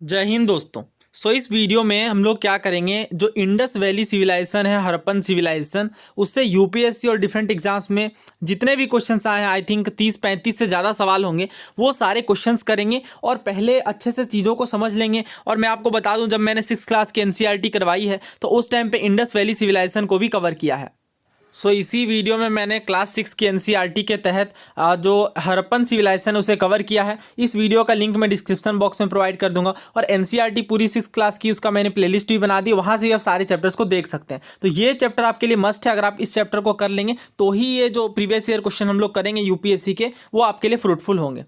जय हिंद दोस्तों। इस वीडियो में हम लोग क्या करेंगे, जो इंडस वैली सिविलाइजेशन है, हड़प्पन सिविलाइजेशन, उससे यूपीएससी और डिफरेंट एग्जाम्स में जितने भी क्वेश्चंस आए हैं, आई थिंक 30-35 से ज़्यादा सवाल होंगे, वो सारे क्वेश्चंस करेंगे और पहले अच्छे से चीज़ों को समझ लेंगे। और मैं आपको बता दूं, जब मैंने 6th क्लास की एनसीईआरटी करवाई है तो उस टाइम पे इंडस वैली सिविलाइजेशन को भी कवर किया है। इसी वीडियो में मैंने क्लास 6 की एनसीईआरटी के तहत जो हड़प्पन सिविलाइजेशन उसे कवर किया है। इस वीडियो का लिंक मैं डिस्क्रिप्शन बॉक्स में प्रोवाइड कर दूंगा। और एनसीईआरटी पूरी 6 क्लास की उसका मैंने प्लेलिस्ट भी बना दी, वहाँ से भी आप सारे चैप्टर्स को देख सकते हैं। तो ये चैप्टर आपके लिए मस्ट है। अगर आप इस चैप्टर को कर लेंगे तो ही ये जो प्रीवियस ईयर क्वेश्चन हम लोग करेंगे यूपीएससी के, वो आपके लिए फ्रूटफुल होंगे।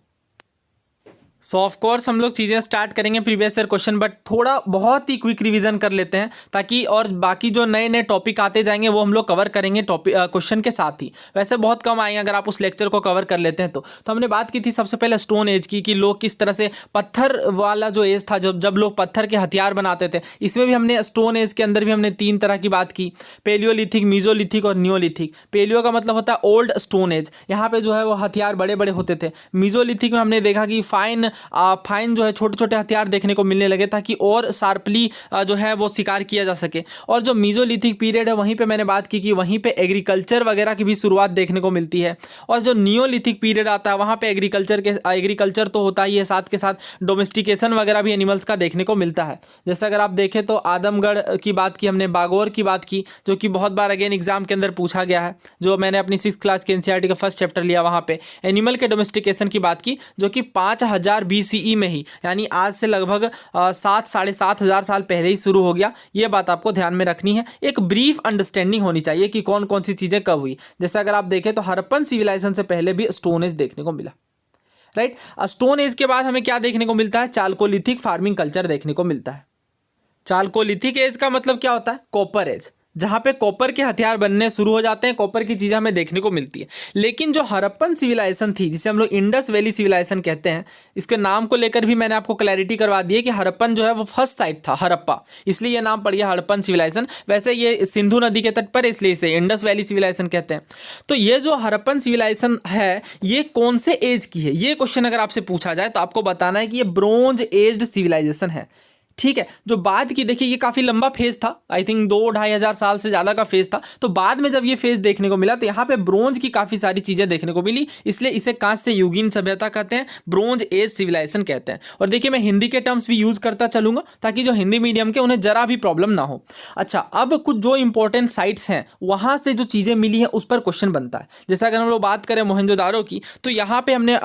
ऑफ कोर्स हम लोग चीज़ें स्टार्ट करेंगे प्रीवियस ईयर क्वेश्चन, बट थोड़ा बहुत ही क्विक रिवीजन कर लेते हैं, ताकि और बाकी जो नए नए टॉपिक आते जाएंगे वो हम लोग कवर करेंगे टॉपिक क्वेश्चन के साथ ही। वैसे बहुत कम आएंगे अगर आप उस लेक्चर को कवर कर लेते हैं तो हमने बात की थी सबसे पहले स्टोन एज की, कि लोग किस तरह से पत्थर वाला जो एज था, जब लोग पत्थर के हथियार बनाते थे। इसमें भी हमने स्टोन एज के अंदर भी हमने 3 तरह की बात की, पेलियोलिथिक, मीजोलिथिक और नियोलिथिक। पेलियो का मतलब होता है ओल्ड स्टोन एज, यहाँ पे जो है वो हथियार बड़े बड़े होते थे। मीजोलिथिक में हमने देखा कि फाइन जो है छोटे छोटे हथियार देखने को मिलने लगे, ताकि और शार्पली जो है वो शिकार किया जा सके। और जो मीजोलिथिक पीरियड है वहीं पे मैंने बात की कि वहीं पे एग्रीकल्चर वगैरह की भी शुरुआत देखने को मिलती है। और जो नियोलिथिक पीरियड आता है वहाँ पे एग्रीकल्चर तो होता ही है, साथ के साथ डोमेस्टिकेशन वगैरह भी एनिमल्स का देखने को मिलता है। जैसे अगर आप देखें तो आदमगढ़ की बात की हमने, बागोर की बात की, जो कि बहुत बार अगेन एग्जाम के अंदर पूछा गया है। जो मैंने अपनी 6th क्लास के एनसीईआरटी का फर्स्ट चैप्टर लिया, वहाँ पे एनिमल के डोमेस्टिकेशन की बात की, जो कि 5000 BCE में ही, यानी आज से लगभग 7-7,500 साल पहले ही शुरू हो गया। ये बात आपको ध्यान में रखनी है। एक ब्रीफ अंडरस्टैंडिंग होनी चाहिए कि कौन कौन सी चीज़ें कब हुई। जैसे अगर आप देखें तो हड़प्पन सिविलाइजेशन से पहले भी स्टोन एज देखने को मिला, राइट। स्टोन एज के बाद हमें क्या देखने को मिलता है? चालकोलिथिक फार्मिंग कल्चर देखने को मिलता है। चालकोलिथिक एज का मतलब क्या होता है? कॉपर एज, जहाँ पे कॉपर के हथियार बनने शुरू हो जाते हैं, कॉपर की चीज़ें हमें देखने को मिलती है। लेकिन जो हड़प्पन सिविलाइजेशन थी, जिसे हम लोग इंडस वैली सिविलाइजेशन कहते हैं, इसके नाम को लेकर भी मैंने आपको क्लैरिटी करवा दी है कि हड़प्पन जो है वो फर्स्ट साइट था, हड़प्पा, इसलिए ये नाम पड़ गया हड़प्पन सिविलाइजेशन। वैसे ये सिंधु नदी के तट पर है, इसलिए इसे इंडस वैली सिविलाइजेशन कहते हैं। तो ये जो हड़प्पन सिविलाइजेशन है, ये कौन से एज की है? ये क्वेश्चन अगर आपसे पूछा जाए तो आपको बताना है कि ये ब्रोंज एज्ड सिविलाइजेशन है, ठीक है। जो बाद की, देखिए ये काफ़ी लंबा फेज था, आई थिंक 2-2.5 हज़ार साल से ज़्यादा का फेज था। तो बाद में जब ये फेज देखने को मिला तो यहाँ पे ब्रोंज की काफ़ी सारी चीज़ें देखने को मिली, इसलिए इसे कांस्य युगीन सभ्यता कहते हैं, ब्रोंज एज सिविलाइजेशन कहते हैं। और देखिए मैं हिंदी के टर्म्स भी यूज़ करता चलूँगा, ताकि जो हिंदी मीडियम के उन्हें जरा भी प्रॉब्लम ना हो। अच्छा, अब कुछ जो इंपॉर्टेंट साइट्स हैं वहाँ से जो चीज़ें मिली हैं उस पर क्वेश्चन बनता है। जैसे अगर हम लोग बात करें मोहनजोदारो की, तो यहाँ पे हमने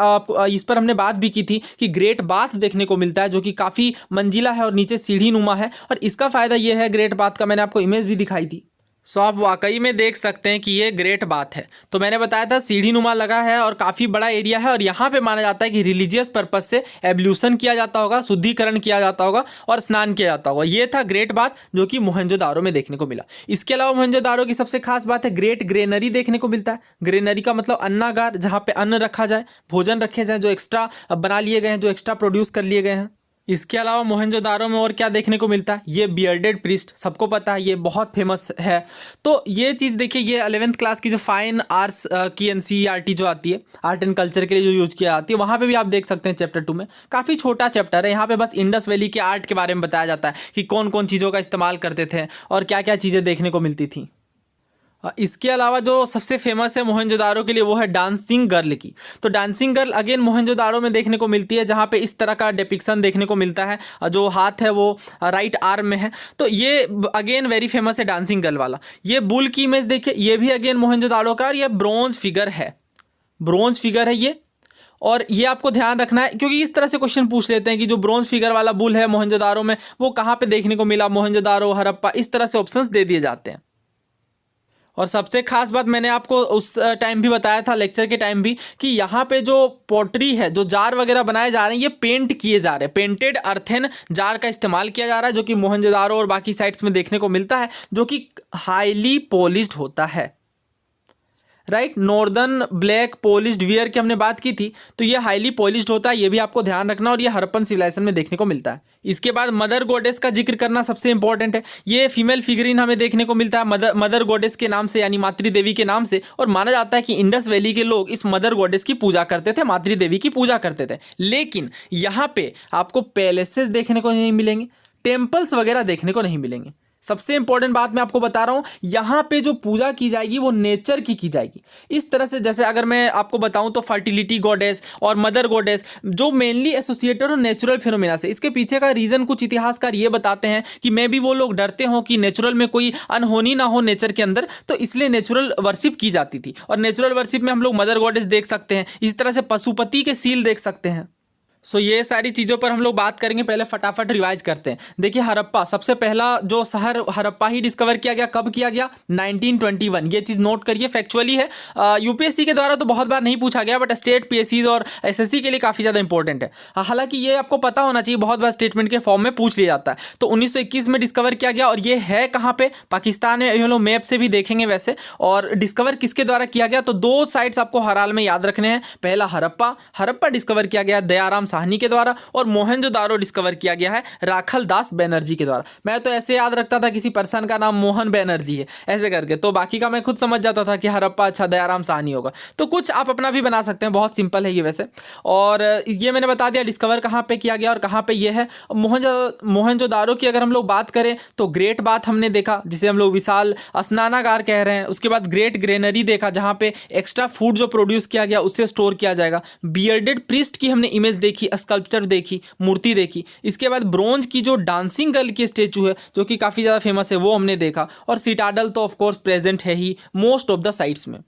इस पर हमने बात भी की थी कि ग्रेट बाथ देखने को मिलता है, जो कि काफ़ी मंजिला है और नीचे सीढ़ी नुमा है। और इसका फायदा यह है, ग्रेट बाथ का मैंने आपको इमेज भी दिखाई थी। आप वाकई में देख सकते हैं कि ये ग्रेट बाथ है। तो मैंने बताया था सीढ़ी नुमा लगा है और काफ़ी बड़ा एरिया है, और यहाँ पे माना जाता है कि रिलीजियस पर्पस से एब्ल्यूशन किया जाता होगा, शुद्धिकरण किया जाता होगा और स्नान किया जाता होगा। ये था ग्रेट बाथ, जो कि मोहनजोदारो में देखने को मिला। इसके अलावा मोहनजोदारो की सबसे खास बात है ग्रेट ग्रेनरी देखने को मिलता है। ग्रेनरी का मतलब अन्नागार, जहाँ पे अन्न रखा जाए, भोजन रखे जाए, जो एक्स्ट्रा बना लिए गए हैं, जो एक्स्ट्रा प्रोड्यूस कर लिए गए हैं। इसके अलावा मोहनजोदारो में और क्या देखने को मिलता है? ये बियर्डेड प्रीस्ट, सबको पता है, ये बहुत फेमस है। तो ये चीज़ देखिए, ये 11th क्लास की जो फाइन आर्ट्स की एनसीईआरटी जो आती है, आर्ट एंड कल्चर के लिए जो यूज किया जाती है, वहाँ पे भी आप देख सकते हैं चैप्टर 2 में काफ़ी छोटा चैप्टर है। यहाँ पे बस इंडस वैली के आर्ट के बारे में बताया जाता है कि कौन कौन चीज़ों का इस्तेमाल करते थे और क्या क्या चीज़ें देखने को मिलती थी। इसके अलावा जो सबसे फेमस है मोहनजोदारो के लिए, वो है डांसिंग गर्ल की। तो डांसिंग गर्ल अगेन मोहनजोदारो में देखने को मिलती है, जहाँ पे इस तरह का डिपिक्शन देखने को मिलता है, जो हाथ है वो राइट आर्म में है। तो ये अगेन वेरी फेमस है डांसिंग गर्ल वाला। ये बुल की इमेज देखिए, ये भी अगेन मोहनजोदारो का, और ये ब्रोंज फिगर है, ब्रोंज फिगर है ये। और ये आपको ध्यान रखना है, क्योंकि इस तरह से क्वेश्चन पूछ लेते हैं कि जो ब्रोंज फिगर वाला बुल है मोहनजोदारो में, वो कहाँ पे देखने को मिला, मोहनजोदारो, हड़प्पा, इस तरह से ऑप्शंस दे दिए जाते हैं। और सबसे खास बात मैंने आपको उस टाइम भी बताया था, लेक्चर के टाइम भी, कि यहाँ पे जो पॉटरी है, जो जार वगैरह बनाए जा रहे हैं, ये पेंट किए जा रहे हैं, पेंटेड अर्थेन जार का इस्तेमाल किया जा रहा है, जो कि मोहनजोदारो और बाकी साइट्स में देखने को मिलता है, जो कि हाईली पॉलिश्ड होता है, right. Northern black polished wear की हमने बात की थी, तो ये हाईली पॉलिश्ड होता है, ये भी आपको ध्यान रखना, और ये हड़प्पन सिविलाइजेशन में देखने को मिलता है। इसके बाद मदर गॉडेस का जिक्र करना सबसे इंपॉर्टेंट है। ये फीमेल फिगरीन हमें देखने को मिलता है मदर गॉडेस के नाम से, यानी मातृ देवी के नाम से, और माना जाता है कि इंडस वैली के लोग इस मदर गॉडेस की पूजा करते थे, मातृ देवी की पूजा करते थे। लेकिन यहाँ पे आपको पैलेसेस देखने को नहीं मिलेंगे, टेम्पल्स वगैरह देखने को नहीं मिलेंगे। सबसे इंपॉर्टेंट बात मैं आपको बता रहा हूं, यहां पे जो पूजा की जाएगी वो नेचर की जाएगी। इस तरह से, जैसे अगर मैं आपको बताऊं तो फर्टिलिटी गॉडेस और मदर गॉडेस जो मेनली एसोसिएटेड हो नेचुरल फिनोमिना से। इसके पीछे का रीजन कुछ इतिहासकार ये बताते हैं कि मे भी वो लोग डरते हो कि नेचुरल में कोई अनहोनी ना हो नेचर के अंदर, तो इसलिए नेचुरल वर्शिप की जाती थी। और नेचुरल वर्शिप में हम लोग मदर गॉडेस देख सकते हैं, इस तरह से पशुपति के सील देख सकते हैं। सो ये सारी चीज़ों पर हम लोग बात करेंगे। पहले फटाफट रिवाइज करते हैं। देखिए, हड़प्पा सबसे पहला जो शहर हड़प्पा ही डिस्कवर किया गया, कब किया गया? 1921। ये चीज़ नोट करिए, फैक्चुअली है। यूपीएससी के द्वारा तो बहुत बार नहीं पूछा गया, बट स्टेट पीएससी और एसएससी के लिए काफ़ी ज़्यादा इंपॉर्टेंट है। हालांकि ये आपको पता होना चाहिए, बहुत बार स्टेटमेंट के फॉर्म में पूछ लिया जाता है। तो 1921 में डिस्कवर किया गया, और ये है कहाँ पे? पाकिस्तान में। हम लोग मैप से भी देखेंगे वैसे। और डिस्कवर किसके द्वारा किया गया? तो दो साइट्स आपको हर हाल में याद रखने हैं। पहला हड़प्पा डिस्कवर किया गया दयाराम साहनी के द्वारा, और मोहनजोदारो डिस्कवर किया गया है राखल दास बनर्जी के द्वारा। मैं तो ऐसे याद रखता था किसी पर्सन का नाम मोहन बनर्जी है ऐसे करके, तो बाकी का मैं खुद समझ जाता था कि हड़प्पा अच्छा दयाराम साहनी होगा। तो कुछ आप अपना भी बना सकते हैं, बहुत सिंपल है ये वैसे। और ये मैंने बता दिया डिस्कवर कहाँ पे किया गया और कहाँ पे ये है। मोहनजोदारो की अगर हम लोग बात करें तो ग्रेट बाथ हमने देखा, जिसे हम लोग विशाल स्नानागार कह रहे हैं। उसके बाद ग्रेट ग्रेनरी देखा, जहाँ पे एक्स्ट्रा फूड जो प्रोड्यूस किया गया उससे स्टोर किया जाएगा। बियर्डेड प्रीस्ट की हमने इमेज देखी, स्कल्पचर देखी, मूर्ति देखी। इसके बाद ब्रोंज की जो डांसिंग गर्ल की स्टेचू है, जो कि काफ़ी ज़्यादा फेमस है, वो हमने देखा। और सिटाडल तो ऑफ कोर्स प्रेजेंट है ही मोस्ट ऑफ द साइट्स में।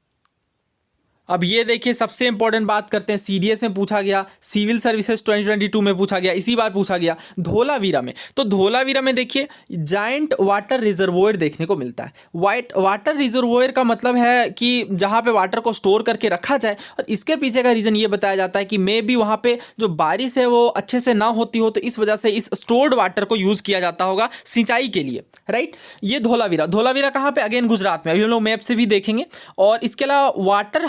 अब ये देखिए, सबसे इंपॉर्टेंट बात करते हैं। सीडीएस में पूछा गया, सिविल सर्विसेज 2022 में पूछा गया, इसी बार पूछा गया धोलावीरा में। तो धोलावीरा में देखिए जायंट वाटर रिजर्वोयर देखने को मिलता है। वाटर रिजर्वोयर का मतलब है कि जहाँ पे वाटर को स्टोर करके रखा जाए। और इसके पीछे का रीज़न ये बताया जाता है कि मे भी वहाँ पे जो बारिश है वो अच्छे से ना होती हो, तो इस वजह से इस स्टोर्ड वाटर को यूज़ किया जाता होगा सिंचाई के लिए, राइट। ये धोलावीरा कहाँ पे? अगेन गुजरात में। अभी हम लोग मैप से भी देखेंगे। और इसके अलावा वाटर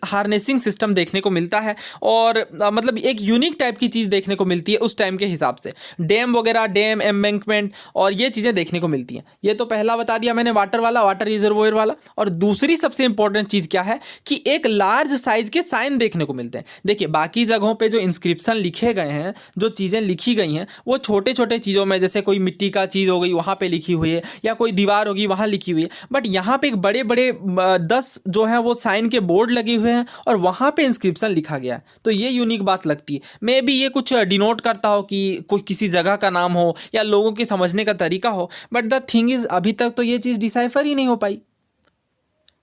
हार्नेसिंग सिस्टम देखने को मिलता है, और मतलब एक यूनिक टाइप की चीज़ देखने को मिलती है उस टाइम के हिसाब से। डैम वगैरह, डैम एम्बैंकमेंट और ये चीज़ें देखने को मिलती हैं। ये तो पहला बता दिया मैंने, वाटर रिजर्वोयर वाला। और दूसरी सबसे इंपॉर्टेंट चीज़ क्या है कि एक लार्ज साइज के साइन देखने को मिलते हैं। देखिए, बाकी जगहों पे जो इंस्क्रिप्शन लिखे गए हैं, जो चीज़ें लिखी गई हैं, वो छोटे छोटे चीज़ों में, जैसे कोई मिट्टी का चीज़ हो गई वहाँ पे लिखी हुई है, या कोई दीवार होगी वहाँ लिखी हुई है। बट यहाँ पे एक बड़े बड़े 10 जो है वो साइन के बोर्ड लगे हुए हैं, और वहाँ पे इंस्क्रिप्शन लिखा गया है। तो ये यूनिक बात लगती है। मे बी ये कुछ डिनोट करता हो कि कुछ किसी जगह का नाम हो, या लोगों के समझने का तरीका हो। बट द थिंग इज, अभी तक तो ये चीज़ डिसाइफर ही नहीं हो पाई।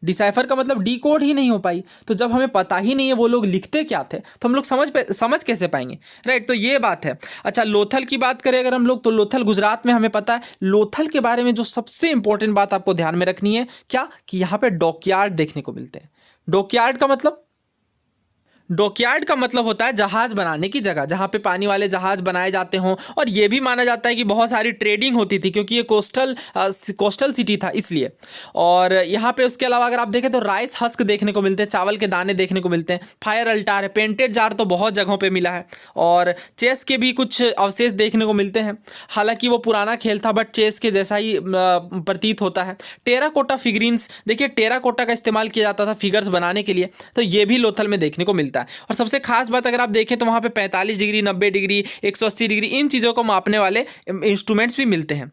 डिसाइफर का मतलब डीकोड ही नहीं हो पाई। तो जब हमें पता ही नहीं है वो लोग लिखते क्या थे, तो हम लोग समझ कैसे पाएंगे, राइट। तो ये बात है। अच्छा, लोथल की बात करें अगर हम लोग, तो लोथल गुजरात में हमें पता है। लोथल के बारे में जो सबसे इंपॉर्टेंट बात आपको ध्यान में रखनी है, क्या कि यहाँ पे डॉकयार्ड देखने को मिलते हैं। डॉकयार्ड का मतलब होता है जहाज बनाने की जगह, जहाँ पे पानी वाले जहाज बनाए जाते हों। और ये भी माना जाता है कि बहुत सारी ट्रेडिंग होती थी, क्योंकि ये कोस्टल सिटी था इसलिए। और यहाँ पे उसके अलावा अगर आप देखें तो राइस हस्क देखने को मिलते हैं, चावल के दाने देखने को मिलते हैं। फायर अल्टार है, पेंटेड जार तो बहुत जगहों पर मिला है। और चेस के भी कुछ अवशेष देखने को मिलते हैं। हालांकि वो पुराना खेल था, बट चेस के जैसा ही प्रतीत होता है। टेराकोटा फिगरीन्स, देखिए टेराकोटा का इस्तेमाल किया जाता था फिगर्स बनाने के लिए, तो ये भी लोथल में देखने को मिलता है। और सबसे खास बात अगर आप देखें तो वहाँ पे 45 डिग्री, 90 डिग्री, 180 डिग्री, इन चीज़ों को मापने वाले इंस्ट्रूमेंट्स भी मिलते हैं।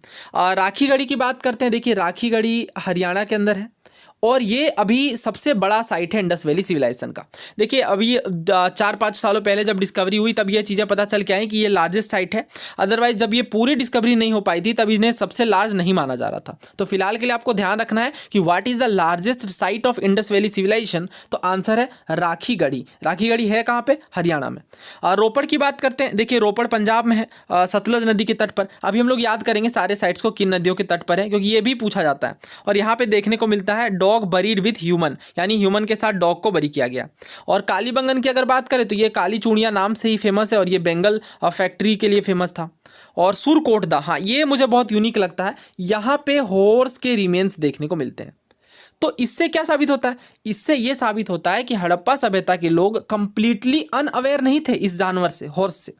राखी गढ़ी की बात करते हैं। देखिए, राखी गढ़ी हरियाणा के अंदर है, और ये अभी सबसे बड़ा साइट है इंडस वैली सिविलाइजेशन का। देखिए, अभी 4-5 सालों पहले जब डिस्कवरी हुई तब ये चीज़ें पता चल के आई कि ये लार्जेस्ट साइट है। अदरवाइज जब ये पूरी डिस्कवरी नहीं हो पाई थी तब इन्हें सबसे लार्ज नहीं माना जा रहा था। तो फिलहाल के लिए आपको ध्यान रखना है कि what is the largest site of Indus valley civilization. तो आंसर है राखी गढ़ी। राखी गढ़ी है कहाँ पे? हरियाणा में। रोपड़ की बात करते हैं। देखिए, रोपड़ पंजाब में है, सतलज नदी के तट पर। अभी हम लोग याद करेंगे सारे साइट्स को किन नदियों के तट पर है, क्योंकि ये भी पूछा जाता है। और यहाँ पे देखने को मिलता है डॉग बरीड विथ ह्यूमन, यानी ह्यूमन के साथ डॉग को बरी किया गया। और कालीबंगन की अगर बात करें तो ये काली चूड़ियाँ नाम से ही फेमस है, और ये बेंगल फैक्ट्री के लिए फेमस था। और सुरकोटदा, हाँ ये मुझे बहुत यूनिक लगता है, यहाँ पे हॉर्स के रिमेन्स देखने को मिलते हैं। तो इससे क्या साबित होता है? इससे ये साबित होता है कि हड़प्पा सभ्यता के लोग कंप्लीटली अनअवेयर नहीं थे इस जानवर से, हॉर्स से।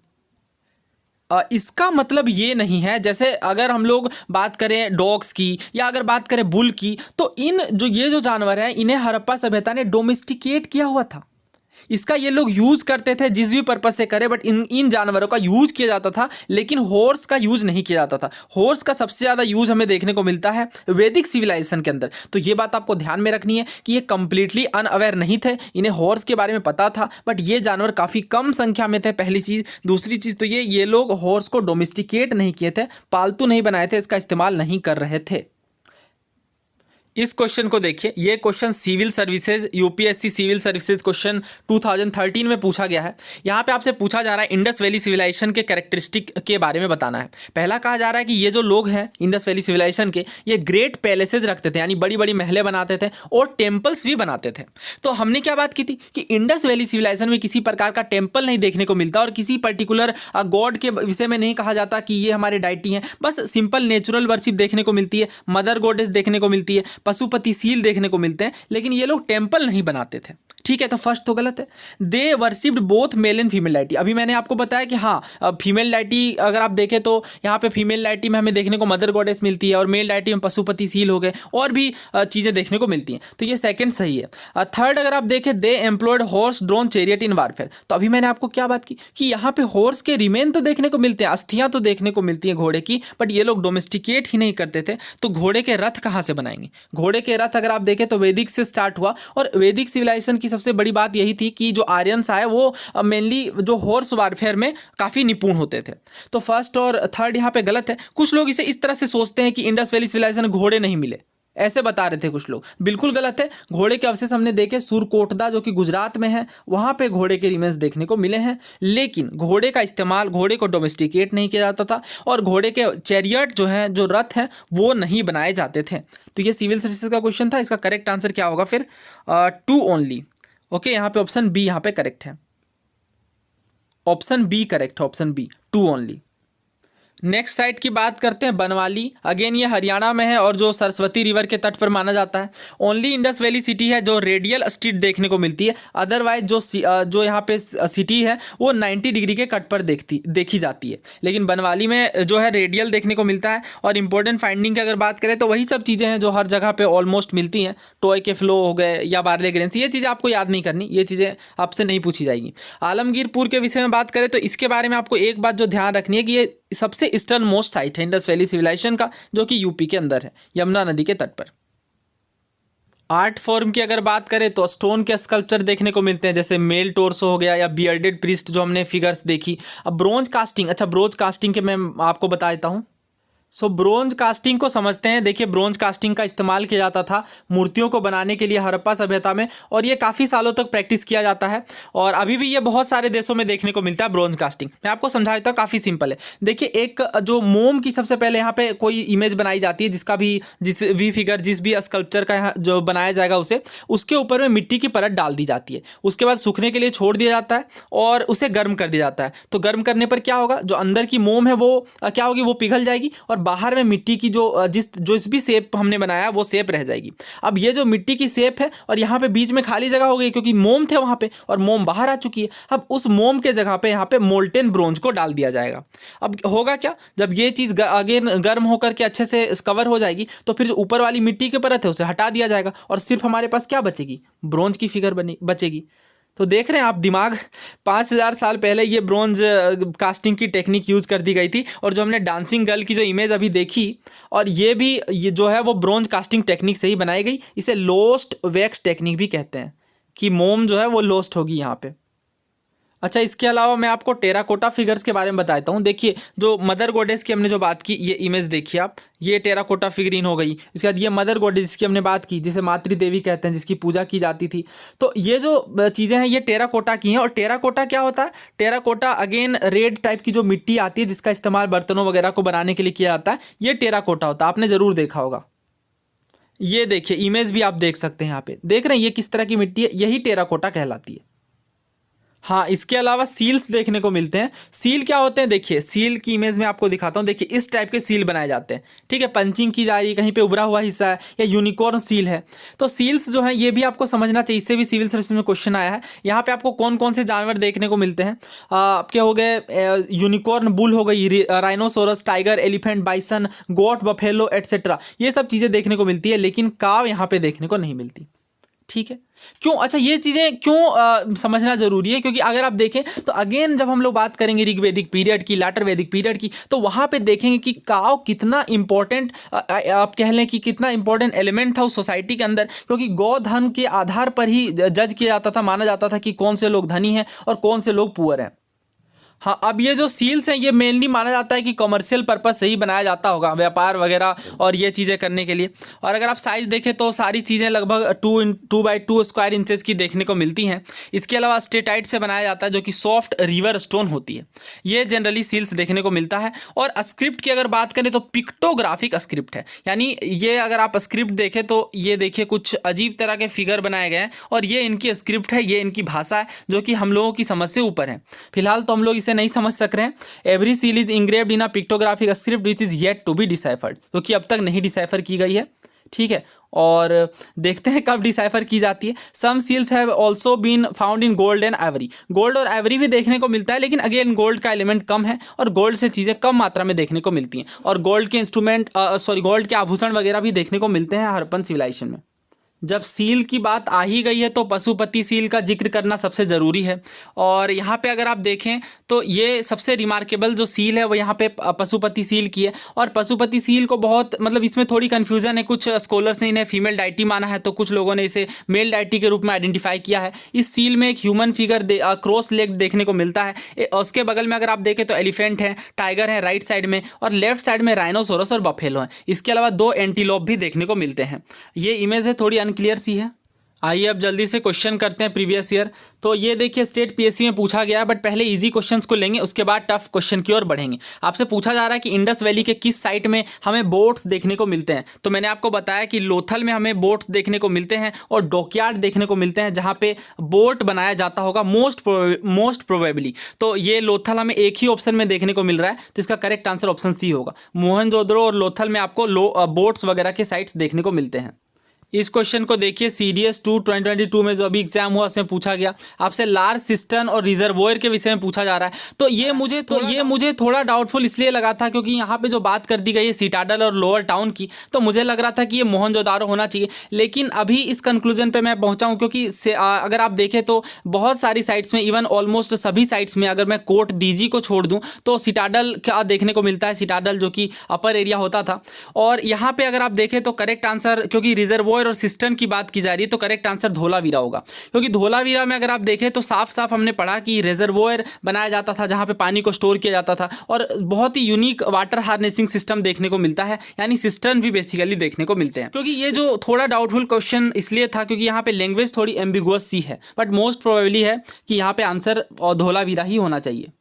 इसका मतलब ये नहीं है, जैसे अगर हम लोग बात करें डॉग्स की या अगर बात करें बुल की, तो ये जो जानवर हैं इन्हें हड़प्पा सभ्यता ने डोमेस्टिकेट किया हुआ था। इसका ये लोग यूज करते थे जिस भी पर्पज से करे, बट इन जानवरों का यूज किया जाता था, लेकिन हॉर्स का यूज नहीं किया जाता था। हॉर्स का सबसे ज्यादा यूज हमें देखने को मिलता है वैदिक सिविलाइजेशन के अंदर। तो ये बात आपको ध्यान में रखनी है कि ये कंप्लीटली अनअवेयर नहीं थे, इन्हें हॉर्स के बारे में पता था, बट ये जानवर काफी कम संख्या में थे, पहली चीज। दूसरी चीज तो ये लोग हॉर्स को डोमेस्टिकेट नहीं किए थे, पालतू नहीं बनाए थे, इसका इस्तेमाल नहीं कर रहे थे। इस क्वेश्चन को देखिए, ये question civil services, UPSC civil services question 2013 में पूछा गया है। यहाँ पे आपसे पूछा जा रहा है इंडस वैली सिविलाइजेशन के कैरेक्टरिस्टिक के बारे में बताना है। पहला कहा जा रहा है कि ये जो लोग हैं इंडस वैली सिविलाइजेशन के, ये ग्रेट पैलेसेज रखते थे, यानी बड़ी बड़ी महलें बनाते थे और टेम्पल्स भी बनाते थे। तो हमने क्या बात की थी कि इंडस वैली सिविलाइजेशन में किसी प्रकार का टेम्पल नहीं देखने को मिलता और किसी पर्टिकुलर गॉड के विषय में नहीं कहा जाता कि ये हमारे डाइटी हैं। बस सिंपल नेचुरल वर्शिप देखने को मिलती है, मदर गॉडेस देखने को मिलती है, पशुपति सील देखने को मिलते हैं, लेकिन ये लोग टेंपल नहीं बनाते थे। ठीक है, तो फर्स्ट तो गलत है। They worshipped both male and female deity. अभी मैंने आपको बताया कि हाँ, फीमेल डाइटी अगर आप देखें तो यहाँ पे फीमेल डाइटी में हमें देखने को मदर गॉडेस मिलती है और मेल डाइटी में पशुपति सील हो गए और भी चीज़ें देखने को मिलती हैं। तो ये सेकंड सही है। थर्ड अगर आप देखें, दे एम्प्लॉयड हॉर्स ड्रोन चैरियट इन वारफेयर। तो अभी मैंने आपको क्या बात की कि यहाँ पे हॉर्स के रिमेन तो देखने को मिलते हैं, अस्थियां तो देखने को मिलती हैं घोड़े की, बट ये लोग डोमेस्टिकेट ही नहीं करते थे। तो घोड़े के रथ कहाँ से बनाएंगे? घोड़े के रथ अगर आप देखें तो वैदिक से स्टार्ट हुआ, और वैदिक सिविलाइजेशन की सबसे बड़ी बात यही थी कि जो आर्यंस आए वो मेनली जो हॉर्स वारफेयर में काफ़ी निपुण होते थे। तो फर्स्ट और थर्ड यहाँ पे गलत है। कुछ लोग इसे इस तरह से सोचते हैं कि इंडस वैली सिविलाइजेशन घोड़े नहीं मिले, ऐसे बता रहे थे कुछ लोग, बिल्कुल गलत है। घोड़े के अवशेष हमने देखे सुरकोटदा जो कि गुजरात में है, वहाँ पे घोड़े के रिमेन्स देखने को मिले हैं, लेकिन घोड़े का इस्तेमाल, घोड़े को डोमेस्टिकेट नहीं किया जाता था और घोड़े के चैरियट जो हैं, जो रथ हैं, वो नहीं बनाए जाते थे। तो ये सिविल सर्विसेज का क्वेश्चन था। इसका करेक्ट आंसर क्या होगा फिर? 2 ओनली। ओके, यहाँ पे ऑप्शन बी यहाँ पे करेक्ट है, ऑप्शन बी करेक्ट है, option B 2 only. Next site की बात करते हैं, बनवाली। अगेन ये हरियाणा में है और जो सरस्वती रिवर के तट पर माना जाता है। ओनली इंडस वैली सिटी है जो रेडियल स्ट्रीट देखने को मिलती है, अदरवाइज जो यहाँ पे सिटी है वो 90 डिग्री के कट पर देखी जाती है, लेकिन बनवाली में जो है रेडियल देखने को मिलता है। और इंपॉर्टेंट फाइंडिंग की अगर बात करें तो वही सब चीज़ें हैं जो हर जगह पर ऑलमोस्ट मिलती हैं, टॉय के फ्लो हो गए या बार्ले ग्रेन्स, ये चीज़ें आपको याद नहीं करनी, ये चीज़ें आपसे नहीं पूछी जाएगी। आलमगीरपुर के विषय में बात करें तो इसके बारे में आपको एक बात जो ध्यान रखनी है कि ये सबसे ईस्टर्न मोस्ट साइट है इंडस वैली सिविलाइजेशन का, जो कि यूपी के अंदर है, यमुना नदी के तट पर। आर्ट फॉर्म की अगर बात करें तो स्टोन के स्कल्पचर देखने को मिलते हैं, जैसे मेल टोर्सो हो गया या बियर्डेड प्रीस्ट जो हमने फिगर्स देखी। अब ब्रोंज कास्टिंग, अच्छा ब्रोंज कास्टिंग के मैं आपको बता देता हूँ। सो ब्रोंज कास्टिंग को समझते हैं। देखिए, ब्रोंज कास्टिंग का इस्तेमाल किया जाता था मूर्तियों को बनाने के लिए हड़प्पा सभ्यता में, और ये काफ़ी सालों तक प्रैक्टिस किया जाता है और अभी भी ये बहुत सारे देशों में देखने को मिलता है ब्रोंज कास्टिंग। मैं आपको समझा देता हूँ, काफ़ी सिंपल है। देखिए, एक जो मोम की सबसे पहले यहाँ पे कोई इमेज बनाई जाती है, जिस भी फिगर, जिस भी स्कल्पचर का यहाँ जो बनाया जाएगा उसके ऊपर में मिट्टी की परत डाल दी जाती है। उसके बाद सूखने के लिए छोड़ दिया जाता है और उसे गर्म कर दिया जाता है। तो गर्म करने पर क्या होगा, जो अंदर की मोम है वो क्या होगी, वो पिघल जाएगी और बाहर में मिट्टी की जिस भी शेप हमने बनाया वो शेप रह जाएगी। अब ये जो मिट्टी की शेप है और यहाँ पे बीच में खाली जगह हो गई क्योंकि मोम थे वहाँ पे और मोम बाहर आ चुकी है। अब उस मोम के जगह पे यहाँ पे मोल्टेन ब्रोंज को डाल दिया जाएगा। अब होगा क्या, जब ये चीज़ अगेन गर्म होकर के अच्छे से कवर हो जाएगी तो फिर जो ऊपर वाली मिट्टी की परत है उसे हटा दिया जाएगा और सिर्फ हमारे पास क्या बचेगी, ब्रोंज की फिगर बचेगी। तो देख रहे हैं आप दिमाग, 5000 साल पहले ये ब्रोंज कास्टिंग की टेक्निक यूज़ कर दी गई थी। और जो हमने डांसिंग गर्ल की जो इमेज अभी देखी, और ये जो है वो ब्रोंज कास्टिंग टेक्निक से ही बनाई गई। इसे लोस्ट वैक्स टेक्निक भी कहते हैं कि मोम जो है वो लोस्ट होगी यहाँ पे। अच्छा, इसके अलावा मैं आपको टेराकोटा फिगर्स के बारे में बताता हूँ। देखिए, जो मदर गॉडेस की हमने जो बात की, ये इमेज देखिए आप, ये टेराकोटा फिगरीन हो गई। इसके बाद ये मदर गॉडेस जिसकी हमने बात की, जिसे मातृ देवी कहते हैं, जिसकी पूजा की जाती थी। तो ये जो चीज़ें हैं ये टेराकोटा की हैं। और टेराकोटा क्या होता है, टेराकोटा अगेन रेड टाइप की जो मिट्टी आती है जिसका इस्तेमाल बर्तनों वगैरह को बनाने के लिए किया जाता है, ये टेराकोटा होता है। आपने ज़रूर देखा होगा। ये देखिए, इमेज भी आप देख सकते हैं, यहाँ पे देख रहे हैं ये किस तरह की मिट्टी है, यही टेराकोटा कहलाती है। हाँ, इसके अलावा सील्स देखने को मिलते हैं। सील क्या होते हैं, देखिए सील की इमेज में आपको दिखाता हूँ। देखिए इस टाइप के सील बनाए जाते हैं, ठीक है, पंचिंग की जा रही है, कहीं पे उभरा हुआ हिस्सा है, या यूनिकॉर्न सील है। तो सील्स जो है ये भी आपको समझना चाहिए, इससे भी सिविल सर्विस में क्वेश्चन आया है। यहाँ पे आपको कौन कौन से जानवर देखने को मिलते हैं, आपके हो गए यूनिकॉर्न बुल हो गई, राइनोसोरस, टाइगर, एलिफेंट, बाइसन, गोट, बफेलो एटसेट्रा, ये सब चीज़ें देखने को मिलती है, लेकिन काव यहाँ पे देखने को नहीं मिलती। ठीक है, क्यों? अच्छा, ये चीज़ें क्यों समझना जरूरी है, क्योंकि अगर आप देखें तो अगेन जब हम लोग बात करेंगे ऋग्वेदिक पीरियड की, लाटर वैदिक पीरियड की, तो वहाँ पे देखेंगे कि काव कितना इंपॉर्टेंट, आप कह लें कि कितना इंपॉर्टेंट एलिमेंट था उस सोसाइटी के अंदर, क्योंकि गौधन के आधार पर ही जज किया जाता था, माना जाता था कि कौन से लोग धनी हैं और कौन से लोग पुअर हैं। हाँ, अब ये जो सील्स हैं ये मेनली माना जाता है कि कमर्शियल पर्पस से ही बनाया जाता होगा, व्यापार वगैरह और ये चीज़ें करने के लिए। और अगर आप साइज़ देखें तो सारी चीज़ें लगभग 2x2 स्क्वायर इंचेस की देखने को मिलती हैं। इसके अलावा स्टेटाइट से बनाया जाता है, जो कि सॉफ्ट रिवर स्टोन होती है। ये जनरली सील्स देखने को मिलता है। और स्क्रिप्ट की अगर बात करें तो पिक्टोग्राफिक स्क्रिप्ट है, यानी ये अगर आप स्क्रिप्ट देखें तो ये देखिए कुछ अजीब तरह के फिगर बनाए गए हैं, और ये इनकी स्क्रिप्ट है, ये इनकी भाषा है, जो कि हम लोगों की समझ से ऊपर है। फिलहाल तो हम लोग इसे नहीं समझ सक रहे हैं। Every seal is engraved in a pictographic script which is yet to be deciphered, जो कि अब तक नहीं डिसाइफर की गई है। ठीक है, और देखते हैं कब डिसाइफर की जाती है। Some seals have also been found in gold and ivory. Gold और आइवरी भी देखने को मिलता है, लेकिन अगेन गोल्ड का एलिमेंट कम है और गोल्ड से चीज़ें कम मात्रा में देखने को मिलती हैं। और गोल्ड के इंस्ट्रूमेंट गोल्ड के आभूषण वगैरह भी देखने को मिलते हैं हड़प्पन सिविलाइजेशन में। जब सील की बात आ ही गई है तो पशुपति सील का जिक्र करना सबसे ज़रूरी है। और यहाँ पे अगर आप देखें तो ये सबसे रिमार्केबल जो सील है वो यहाँ पे पशुपति सील की है। और पशुपति सील को बहुत, मतलब इसमें थोड़ी कन्फ्यूज़न है, कुछ स्कॉलर्स ने इन्हें फीमेल डाइटी माना है, तो कुछ लोगों ने इसे मेल डाइटी के रूप में आइडेंटिफाई किया है। इस सील में एक ह्यूमन फिगर क्रॉस लेग देखने को मिलता है। उसके बगल में अगर आप देखें तो एलिफेंट है, टाइगर है राइट साइड में, और लेफ्ट साइड में राइनोसोरस और बफेलो है। इसके अलावा 2 एंटीलोप भी देखने को मिलते हैं। ये इमेज है थोड़ी अनक्लियर सी है। आइए अब जल्दी से क्वेश्चन करते हैं प्रीवियस ईयर। तो ये देखिए स्टेट पीएससी में पूछा गया है, बट पहले इजी क्वेश्चंस को लेंगे, उसके बाद टफ क्वेश्चन की ओर बढ़ेंगे। आपसे पूछा जा रहा है कि इंडस वैली के किस साइट में हमें बोट्स देखने को मिलते हैं। तो मैंने आपको बताया कि लोथल में हमें बोट्स देखने को मिलते हैं और डॉकयार्ड देखने को मिलते हैं, जहाँ पे बोट बनाया जाता होगा मोस्ट प्रोबेबली। तो ये लोथल हमें एक ही ऑप्शन में देखने को मिल रहा है, तो इसका करेक्ट आंसर ऑप्शन सी होगा। मोहनजोदड़ो और लोथल में आपको बोट्स वगैरह के साइट्स देखने को मिलते हैं। इस क्वेश्चन को देखिए, CDS 2 2022 में जो अभी एग्जाम हुआ उसमें पूछा गया। आपसे लार्ज सिस्टर्न और रिजर्वोयर के विषय में पूछा जा रहा है। तो ये मुझे थोड़ा डाउटफुल इसलिए लगा था क्योंकि यहाँ पे जो बात कर दी गई है सिटाडल और लोअर टाउन की, तो मुझे लग रहा था कि ये मोहनजोदारो होना चाहिए। लेकिन अभी इस कंक्लूजन पे मैं पहुँचा हूँ, क्योंकि अगर आप देखें तो बहुत सारी साइट्स में, इवन ऑलमोस्ट सभी साइट्स में, अगर मैं कोट DG को छोड़ दूँ तो सिटाडल का देखने को मिलता है, सिटाडल जो कि अपर एरिया होता था। और यहाँ पे अगर आप देखें तो करेक्ट आंसर, क्योंकि रिजर्वोयर और सिस्टर्न की बात की जा रही है, तो करेक्ट आंसर धोलावीरा होगा। क्योंकि धोलावीरा में अगर आप देखें तो साफ साफ हमने पढ़ा कि रिजर्वोयर बनाया जाता था जहां पे पानी को स्टोर किया जाता था, और बहुत ही यूनिक वाटर हार्नेसिंग सिस्टम देखने को मिलता है, यानी सिस्टर्न भी बेसिकली देखने को मिलते हैं। क्योंकि ये जो थोड़ा डाउटफुल क्वेश्चन इसलिए था क्योंकि यहाँ पे लैंग्वेज थोड़ी एम्बिगुअस सी है, बट मोस्ट प्रोबेबली है कि यहाँ पे आंसर धोलावीरा ही होना चाहिए।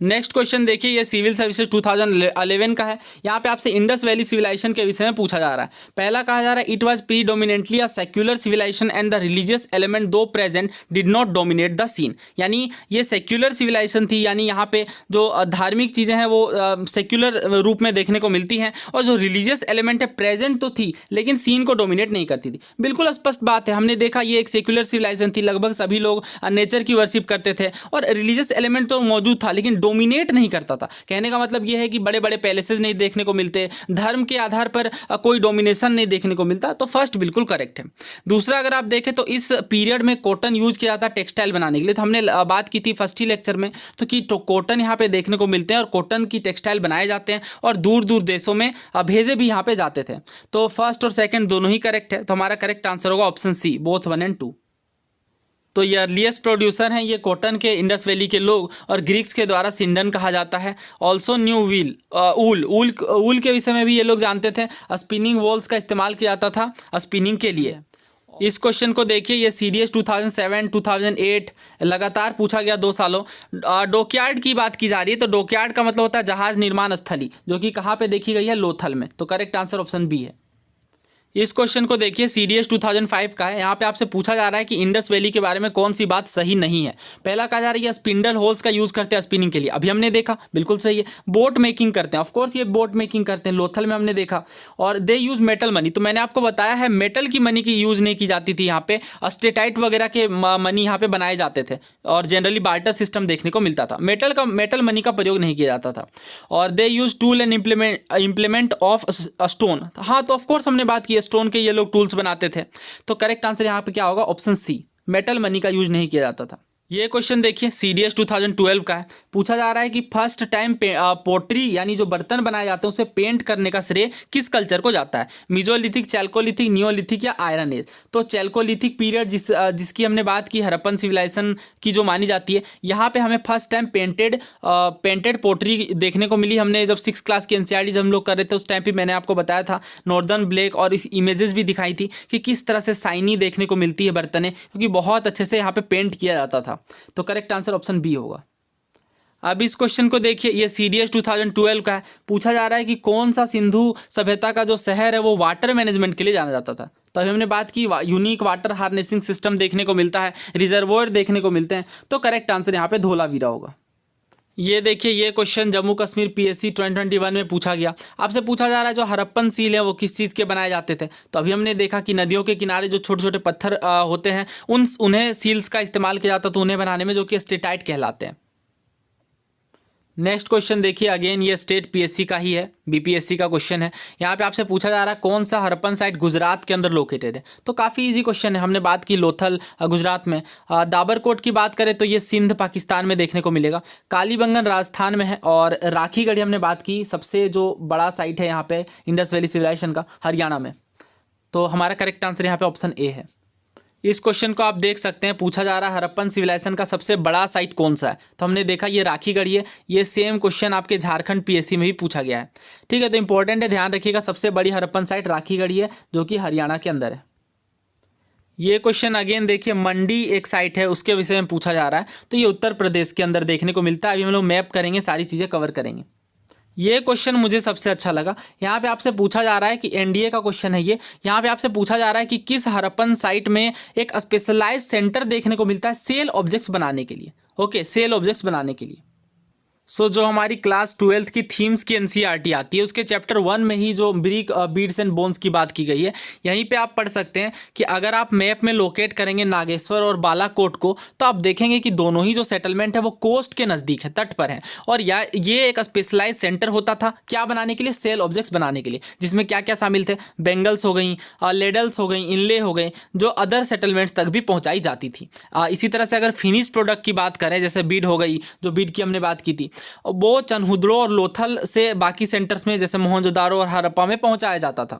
नेक्स्ट क्वेश्चन देखिए, ये सिविल सर्विसेज 2011 का है। यहाँ पे आपसे इंडस वैली सिविलाइजेशन के विषय में पूछा जा रहा है। पहला कहा जा रहा है, it was predominantly a secular civilization and the religious element though present did not dominate the scene. यानी ये सेक्युलर सिविलाइजेशन थी, यानी यहाँ पे जो धार्मिक चीज़ें हैं वो सेक्युलर रूप में देखने को मिलती हैं, और जो रिलीजियस एलिमेंट है प्रेजेंट तो थी लेकिन सीन को डोमिनेट नहीं करती थी। बिल्कुल स्पष्ट बात है, हमने देखा ये एक सेक्युलर सिविलाइजेशन थी, लगभग सभी लोग नेचर की वर्शिप करते थे, और रिलीजियस एलिमेंट तो मौजूद था लेकिन डोमिनेट नहीं करता था। कहने का मतलब यह है कि बड़े बड़े पैलेसेस नहीं देखने को मिलते, धर्म के आधार पर कोई डोमिनेशन नहीं देखने को मिलता। तो फर्स्ट बिल्कुल करेक्ट है। दूसरा, अगर आप देखें तो इस पीरियड में कॉटन यूज किया जाता टेक्सटाइल बनाने के लिए। तो हमने बात की थी फर्स्ट ही लेक्चर में तो कि कॉटन यहाँ पे देखने को मिलते हैं और कॉटन की टेक्सटाइल बनाए जाते हैं और दूर दूर देशों में भेजे भी यहाँ पे जाते थे। तो फर्स्ट और सेकंड दोनों ही करेक्ट है, तो हमारा करेक्ट आंसर होगा ऑप्शन सी, बोथ 1 और 2। तो ये अर्लीस्ट प्रोड्यूसर हैं ये कॉटन के इंडस वैली के लोग, और ग्रीक्स के द्वारा सिंडन कहा जाता है। ऑल्सो न्यू ऊल के विषय में भी ये लोग जानते थे। स्पिनिंग वॉल्स का इस्तेमाल किया जाता था स्पिनिंग के लिए। इस क्वेश्चन को देखिए, ये CDS 2007 2008 लगातार पूछा गया 2 सालों। डॉकयार्ड की बात की जा रही है, तो डॉकयार्ड का मतलब होता है जहाज निर्माण स्थली, जो कि कहाँ पे देखी गई है, लोथल में। तो करेक्ट आंसर ऑप्शन बी है। इस क्वेश्चन को देखिए, CDS 2005 का है। यहाँ पे आपसे पूछा जा रहा है कि इंडस वैली के बारे में कौन सी बात सही नहीं है। पहला कहा जा रहा है स्पिंडल होल्स का यूज़ करते हैं स्पिनिंग के लिए, अभी हमने देखा, बिल्कुल सही है। बोट मेकिंग करते हैं, ऑफकोर्स ये बोट मेकिंग करते हैं, लोथल में हमने देखा। और दे यूज़ मेटल मनी, तो मैंने आपको बताया है मेटल की मनी की यूज़ नहीं की जाती थी यहाँ पे, स्टेटाइट वगैरह के मनी यहाँ पे बनाए जाते थे और जनरली बार्टर सिस्टम देखने को मिलता था। मेटल मनी का प्रयोग नहीं किया जाता था। और they use tool and implement of stone, हाँ तो ऑफकोर्स हमने बात की स्टोन के ये लोग टूल्स बनाते थे। तो करेक्ट आंसर यहाँ पे क्या होगा, ऑप्शन सी, मेटल मनी का यूज नहीं किया जाता था। ये क्वेश्चन देखिए, CDS 2012 का है। पूछा जा रहा है कि फर्स्ट टाइम पोट्री यानी जो बर्तन बनाए जाते हैं उसे पेंट करने का श्रेय किस कल्चर को जाता है, मीजोलिथिक, चैल्कोलिथिक, नियोलिथिक या आयरन एज। तो चैल्कोलिथिक पीरियड जिसकी हमने बात की, हड़प्पन सिविलाइजेशन की जो मानी जाती है, यहाँ पे हमें फर्स्ट टाइम पेंटेड पोट्री देखने को मिली। हमने जब 6th क्लास की NCERT जब हम लोग कर रहे थे उस टाइम पर मैंने आपको बताया था, नॉर्दर्न ब्लैक और इस इमेजेस भी दिखाई थी कि किस तरह से शाइनी देखने को मिलती है बर्तनें, क्योंकि बहुत अच्छे से यहाँ पे पेंट किया जाता था। तो करेक्ट आंसर ऑप्शन बी होगा। अब इस क्वेश्चन को देखिए, ये CDS 2012 का है। पूछा जा रहा है कि कौन सा सिंधु सभ्यता का जो शहर है वो वाटर मैनेजमेंट के लिए जाना जाता था। तो अभी हमने बात की यूनिक वाटर हार्नेसिंग सिस्टम देखने को मिलता है, रिजर्वोयर देखने को मिलते हैं। तो करेक्ट आंसर यहाँ पे धोलावीरा होगा। ये देखिए, ये क्वेश्चन जम्मू कश्मीर PSC 2021 में पूछा गया। आपसे पूछा जा रहा है जो हड़प्पन सील है वो किस चीज़ के बनाए जाते थे। तो अभी हमने देखा कि नदियों के किनारे जो छोटे छोटे पत्थर होते हैं उन्हें सील्स का इस्तेमाल किया जाता था उन्हें बनाने में, जो कि स्टेटाइट कहलाते हैं। नेक्स्ट क्वेश्चन देखिए, अगेन ये स्टेट PSC का ही है, BPSC का क्वेश्चन है। यहाँ पे आपसे पूछा जा रहा है कौन सा हड़प्पन साइट गुजरात के अंदर लोकेटेड है। तो काफ़ी इजी क्वेश्चन है, हमने बात की लोथल गुजरात में। दाबरकोट की बात करें तो ये सिंध पाकिस्तान में देखने को मिलेगा। कालीबंगन राजस्थान में है। और राखीगढ़ी हमने बात की, सबसे जो बड़ा साइट है यहाँ पे इंडस वैली सिविलाइजेशन का, हरियाणा में। तो हमारा करेक्ट आंसर यहाँ पे ऑप्शन ए है। इस क्वेश्चन को आप देख सकते हैं, पूछा जा रहा है हड़प्पन सिविलाइजेशन का सबसे बड़ा साइट कौन सा है। तो हमने देखा ये राखीगढ़ी है। ये सेम क्वेश्चन आपके झारखंड PSC में भी पूछा गया है। ठीक है, तो इंपॉर्टेंट है, ध्यान रखिएगा, सबसे बड़ी हड़प्पन साइट राखीगढ़ी है जो कि हरियाणा के अंदर है। ये क्वेश्चन अगेन देखिए, मंडी एक साइट है उसके विषय में पूछा जा रहा है। तो ये उत्तर प्रदेश के अंदर देखने को मिलता है। अभी हम लोग मैप करेंगे, सारी चीज़ें कवर करेंगे। ये क्वेश्चन मुझे सबसे अच्छा लगा। यहाँ पे आपसे पूछा जा रहा है कि NDA का क्वेश्चन है ये। यहाँ पे आपसे पूछा जा रहा है कि किस हड़प्पन साइट में एक स्पेशलाइज्ड सेंटर देखने को मिलता है सेल ऑब्जेक्ट्स बनाने के लिए। ओके, सेल ऑब्जेक्ट्स बनाने के लिए। जो हमारी क्लास 12th की थीम्स की NCERT आती है उसके चैप्टर 1 में ही जो ब्रिक बीड्स एंड बोन्स की बात की गई है, यहीं पे आप पढ़ सकते हैं कि अगर आप मैप में लोकेट करेंगे नागेश्वर और बालाकोट को, तो आप देखेंगे कि दोनों ही जो सेटलमेंट है वो कोस्ट के नज़दीक है, तट पर है। और ये एक स्पेशलाइज सेंटर होता था क्या बनाने के लिए, सेल ऑब्जेक्ट्स बनाने के लिए, जिसमें क्या क्या शामिल थे, बेंगल्स हो गई, लेडल्स हो गई, इनले हो गए, जो अदर सेटलमेंट्स तक भी पहुँचाई जाती थी। इसी तरह से अगर फिनिश प्रोडक्ट की बात करें, जैसे बीड हो गई, जो बीड की हमने बात की थी, वो चनहुद्रो और लोथल से बाकी सेंटर्स में जैसे मोहनजोदारो और हड़प्पा में पहुंचाया जाता था।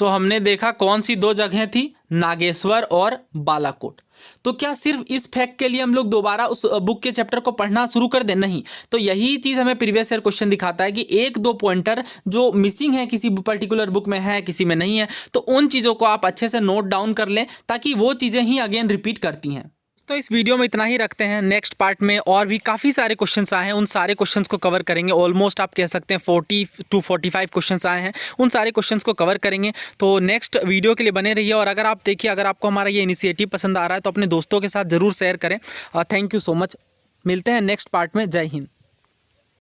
हमने देखा कौन सी दो जगहें थी, नागेश्वर और बालाकोट। तो क्या सिर्फ इस फैक्ट के लिए हम लोग दोबारा उस बुक के चैप्टर को पढ़ना शुरू कर दें? नहीं। तो यही चीज़ हमें प्रीवियस ईयर क्वेश्चन दिखाता है कि एक दो पॉइंटर जो मिसिंग है, किसी पर्टिकुलर बुक में है, किसी में नहीं है, तो उन चीज़ों को आप अच्छे से नोट डाउन कर लें ताकि वो चीज़ें ही अगेन रिपीट करती हैं। तो इस वीडियो में इतना ही रखते हैं। नेक्स्ट पार्ट में और भी काफ़ी सारे क्वेश्चंस आए हैं, उन सारे क्वेश्चंस को कवर करेंगे। ऑलमोस्ट आप कह सकते हैं 40 to 45 क्वेश्चंस आए हैं, उन सारे क्वेश्चंस को कवर करेंगे। तो नेक्स्ट वीडियो के लिए बने रहिए। और अगर आप देखिए, अगर आपको हमारा ये इनिशिएटिव पसंद आ रहा है तो अपने दोस्तों के साथ ज़रूर शेयर करें। Thank you so much. मिलते हैं नेक्स्ट पार्ट में। जय हिंद।